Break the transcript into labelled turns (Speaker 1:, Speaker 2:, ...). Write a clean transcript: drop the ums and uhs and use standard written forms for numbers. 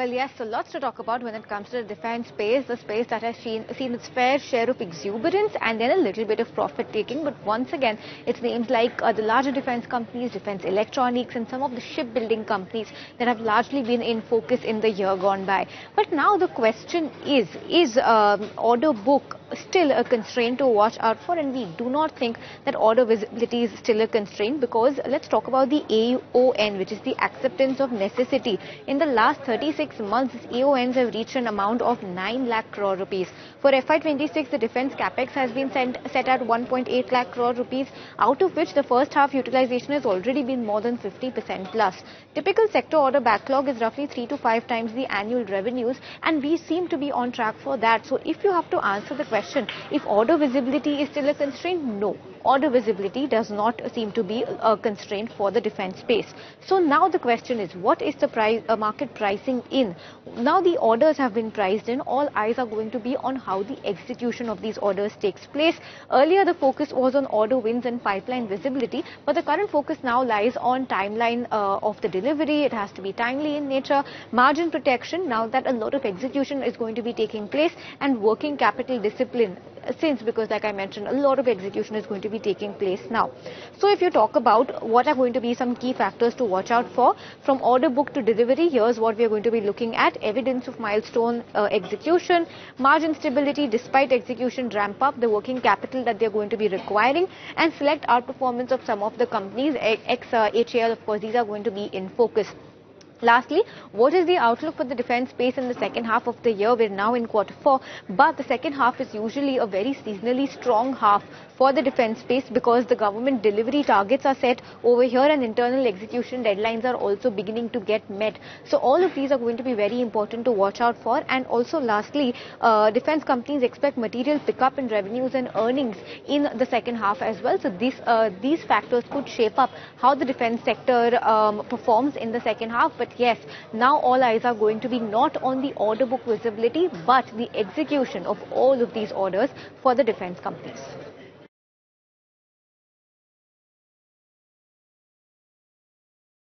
Speaker 1: Well, yes, so lots to talk about when it comes to the defense space, the space that has seen its fair share of exuberance and then a little bit of profit taking. But once again, it's names like the larger defense companies, defense electronics, and some of the shipbuilding companies that have largely been in focus in the year gone by. But now the question is order book still a constraint to watch out for? And we do not think that order visibility is still a constraint, because let's talk about the AON, which is the acceptance of necessity. In the last 36 months, AONs have reached an amount of 9 lakh crore rupees. For FY26, the defense capex has been set at 1.8 lakh crore rupees, out of which the first half utilization has already been more than 50% plus. Typical sector order backlog is roughly 3 to 5 times the annual revenues, and we seem to be on track for that. So if you have to answer the question, if order visibility is still a constraint, no. Order visibility does not seem to be a constraint for the defense space. So now the question is, what is the market pricing in? Now the orders have been priced in. All eyes are going to be on how the execution of these orders takes place. Earlier, the focus was on order wins and pipeline visibility, but the current focus now lies on timeline of the delivery. It has to be timely in nature, margin protection, now that a lot of execution is going to be taking place, and working capital discipline, because like I mentioned, a lot of execution is going to be taking place now. So if you talk about what are going to be some key factors to watch out for from order book to delivery, here's what we are going to be looking at: evidence of milestone execution, margin stability despite execution ramp up, the working capital that they are going to be requiring, and select outperformance of some of the companies, HAL, of course, these are going to be in focus. Lastly, what is the outlook for the defense space in the second half of the year? We're now in Q4, but the second half is usually a very seasonally strong half for the defense space, because the government delivery targets are set over here and internal execution deadlines are also beginning to get met. So all of these are going to be very important to watch out for. And also lastly, defense companies expect material pickup in revenues and earnings in the second half as well. So these factors could shape up how the defense sector performs in the second half. But yes, now all eyes are going to be not on the order book visibility, but the execution of all of these orders for the defense companies.